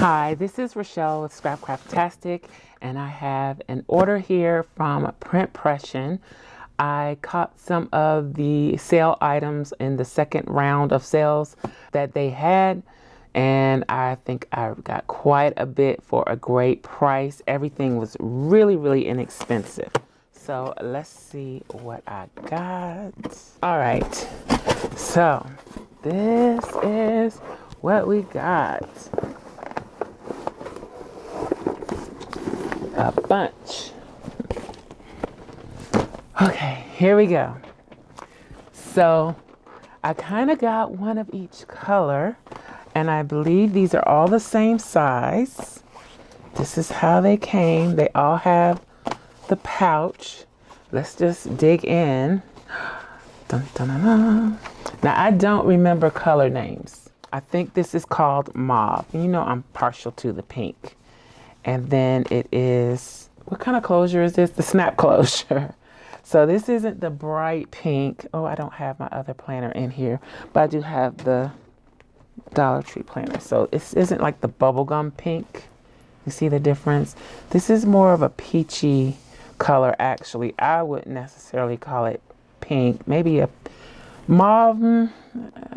Hi, this is Rachelle with Scrapcraftastic, and I have an order here from Print Pression. I caught some of the sale items in the second round of sales that they had, and I think I got quite a bit for a great price. Everything was really inexpensive. So let's see what I got. All right, so this is what we got. A bunch. Okay, here we go. So I kind of got one of each color, and I believe these are all the same size. This is how they came. They all have the pouch. Let's just dig in. Dun, dun, dun, dun. Now I don't remember color names. I think this is called mauve. You know I'm partial to the pink. And then it is, what kind of closure is this? The snap closure. So this isn't the bright pink. Oh, I don't have my other planner in here, but I do have the Dollar Tree planner. So this isn't like the bubblegum pink. You see the difference? This is more of a peachy color, actually. I wouldn't necessarily call it pink. Maybe a mauve,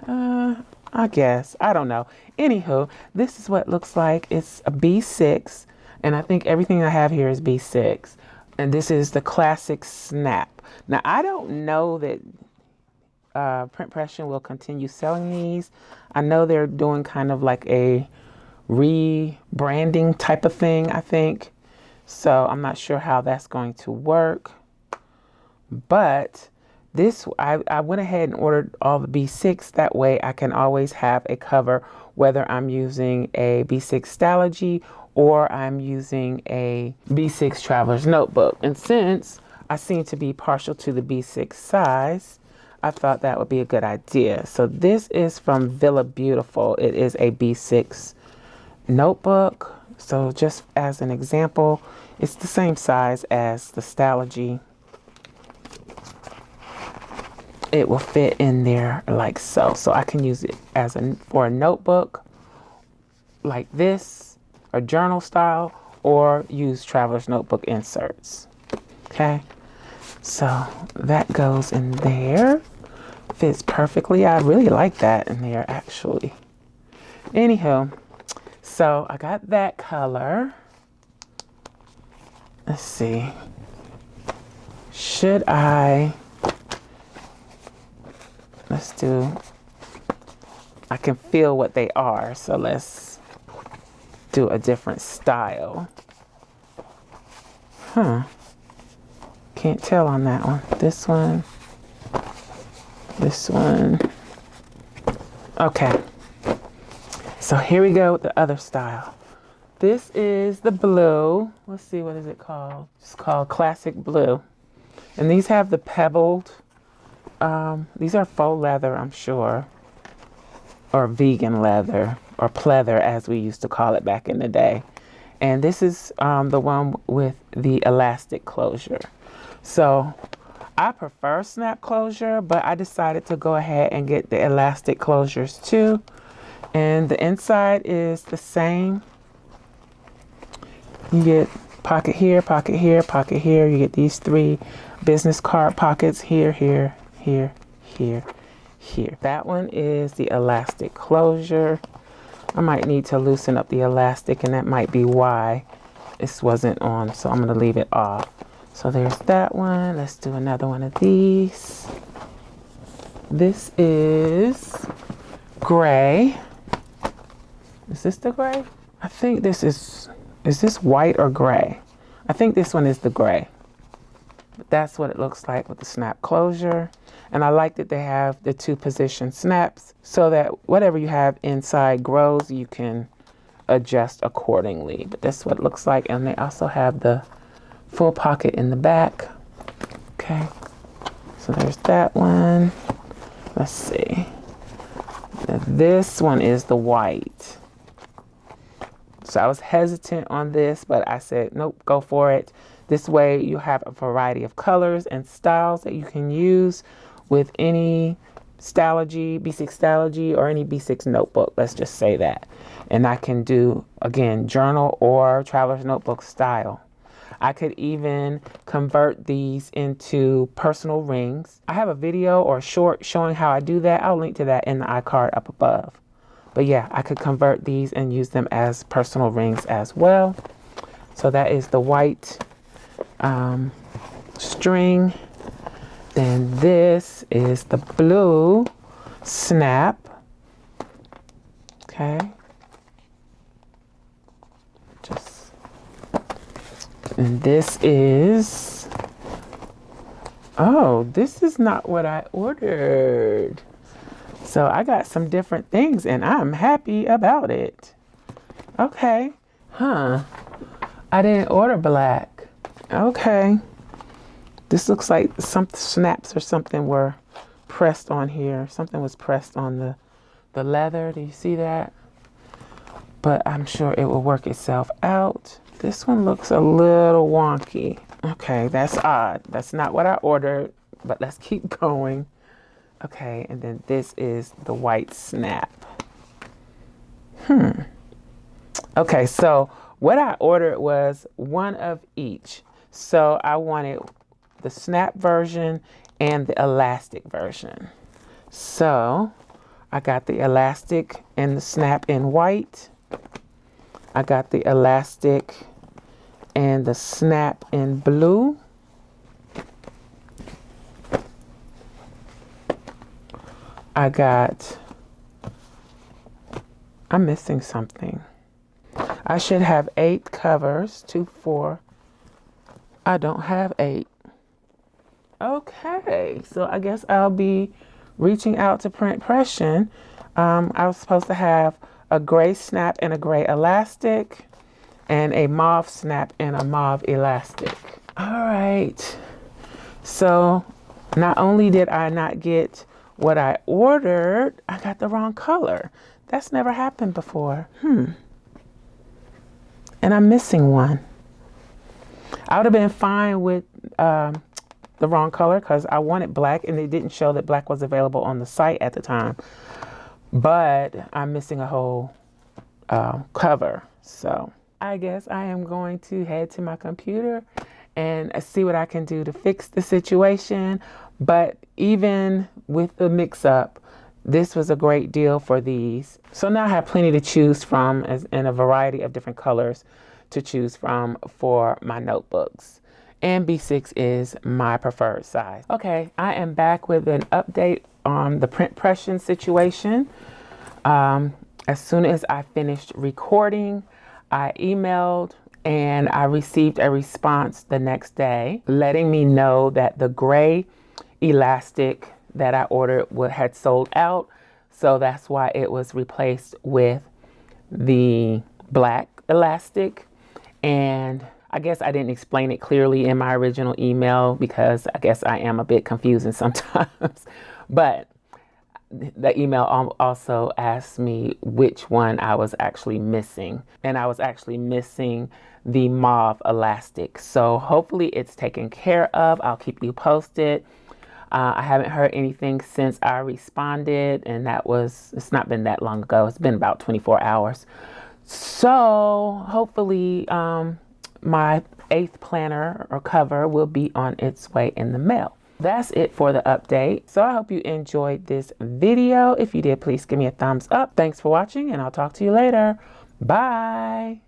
I guess. I don't know. Anywho, this is what it looks like. It's a B6. And I think everything I have here is B6. And this is the classic snap. Now, I don't know that Print Pression will continue selling these. I know they're doing kind of like a rebranding type of thing, I think. So I'm not sure how that's going to work. But this, I went ahead and ordered all the B6. That way I can always have a cover, whether I'm using a B6 Stalogy or I'm using a B6 Traveler's Notebook. And since I seem to be partial to the B6 size, I thought that would be a good idea. So this is from Villa Beautiful. It is a B6 notebook. So just as an example, it's the same size as the Stalogy. It will fit in there like so. So I can use it as for a notebook like this, or journal style, or use Traveler's Notebook inserts. Okay, so that goes in there. Fits perfectly. I really like that in there, actually. Anywho, so I got that color. Let's see. Should I? Let's do. I can feel what they are, so let's do a different style. Can't tell on that one. This one. This one. Okay. So here we go with the other style. This is the blue. Let's see, what is it called? It's called Classic Blue. And these have the pebbled. These are faux leather, I'm sure. Or vegan leather, or pleather as we used to call it back in the day. And this is the one with the elastic closure. So I prefer snap closure, but I decided to go ahead and get the elastic closures too. And the inside is the same. You get pocket here, pocket here, pocket here. You get these 3 business card pockets here, here, here, here, here. That one is the elastic closure. I might need to loosen up the elastic, and that might be why this wasn't on, so I'm going to leave it off. So there's that one. Let's do another one of these. This is gray. Is this the gray? I think this is this white or gray? I think this one is the gray. But that's what it looks like with the snap closure. And I like that they have the 2 position snaps so that whatever you have inside grows, you can adjust accordingly. But that's what it looks like. And they also have the full pocket in the back. Okay. So there's that one. Let's see. Now this one is the white. So I was hesitant on this, but I said, nope, go for it. This way you have a variety of colors and styles that you can use with any Stalogy, B6 Stalogy, or any B6 notebook. Let's just say that. And I can do again, journal or traveler's notebook style. I could even convert these into personal rings. I have a video or short showing how I do that. I'll link to that in the iCard up above. But yeah, I could convert these and use them as personal rings as well. So that is the white string. Then this is the blue snap. Okay. And this is, oh, this is not what I ordered. So I got some different things and I'm happy about it. Okay. Huh. I didn't order black. Okay. This looks like some snaps or something were pressed on here. Something was pressed on the leather. Do you see that? But I'm sure it will work itself out. This one looks a little wonky. Okay, that's odd. That's not what I ordered, but let's keep going. Okay, and then this is the white snap. Okay, so what I ordered was one of each. So I wanted the snap version and the elastic version. So I got the elastic and the snap in white. I got the elastic and the snap in blue. I'm missing something. I should have 8 covers, 2, 4. I don't have 8. Okay, so I guess I'll be reaching out to Printpression. I was supposed to have a gray snap and a gray elastic, and a mauve snap and a mauve elastic. All right. So not only did I not get what I ordered, I got the wrong color. That's never happened before. And I'm missing one. I would have been fine with the wrong color because I wanted black and they didn't show that black was available on the site at the time. But I'm missing a whole cover. So I guess I am going to head to my computer and see what I can do to fix the situation. But even with the mix-up, this was a great deal for these. So now I have plenty to choose from in a variety of different colors to choose from for my notebooks. And B6 is my preferred size. Okay, I am back with an update on the Printpression situation. As soon as I finished recording, I emailed and I received a response the next day letting me know that the gray elastic that I ordered had sold out. So that's why it was replaced with the black elastic. And I guess I didn't explain it clearly in my original email because I guess I am a bit confusing sometimes. But the email also asked me which one I was actually missing. And I was actually missing the mauve elastic. So hopefully it's taken care of. I'll keep you posted. I haven't heard anything since I responded, and it's not been that long ago. It's been about 24 hours. So hopefully my 8th planner or cover will be on its way in the mail. That's it for the update. So I hope you enjoyed this video. If you did, please give me a thumbs up. Thanks for watching, and I'll talk to you later. Bye.